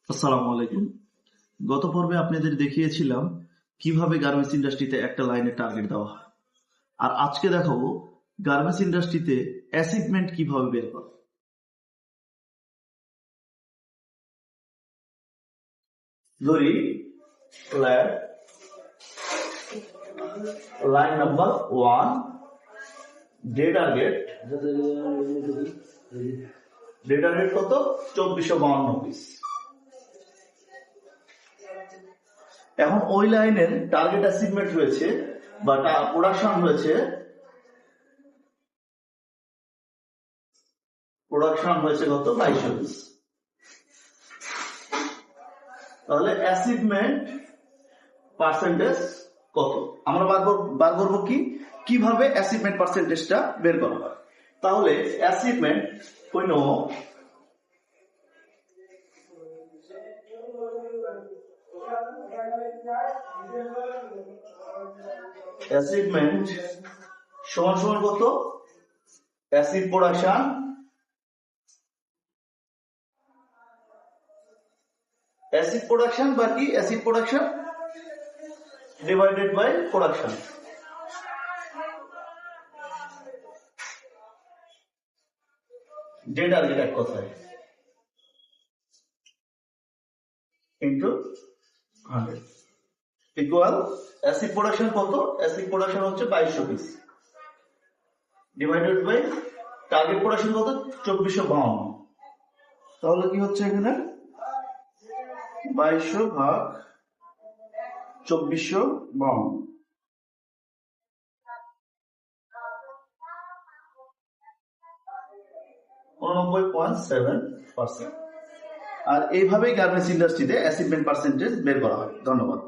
আসসালামু আলাইকুম। গত পর্বে আপনাদের দেখিয়েছিলাম কিভাবে গার্মেন্টস ইন্ডাস্ট্রিতে একটা লাইনে টার্গেট দেওয়া হয়, আর আজকে দেখাবো গার্মেন্টস ইন্ডাস্ট্রিতে অ্যাচিভমেন্ট কিভাবে বের করে। ধরি লাইন নাম্বার 1, ডে টার্গেট কত? 2452 পিস। এখন ওই লাইনের টার্গেট অ্যাচিভমেন্ট হয়েছে বা প্রোডাকশন হয়েছে 2200 পিস। তাহলে অ্যাচিভমেন্ট পার্সেন্টেজ কত? আমরা বার করবো কিভাবে অ্যাচিভমেন্ট পার্সেন্টেজটা বের করা হয়। তাহলে অ্যাচিভমেন্ট হইল অ্যাচিভমেন্ট সমান সমান কত? অ্যাসিড প্রোডাকশন বা কি acid production divided by production. Day target এক কথায় ইনটু 100 ইকুয়াল অ্যাসিড প্রোডাকশন কত? অ্যাসিড প্রোডাকশন হচ্ছে 2200 piece divided by target production কত? 2452। তাহলে কি হচ্ছে এখানে 2200 ভাগ 2452, 89.7%। আর এইভাবেই গার্মেন্টস ইন্ডাস্ট্রিতে অ্যাচিভমেন্ট পার্সেন্টেজ বের করা হয়। ধন্যবাদ।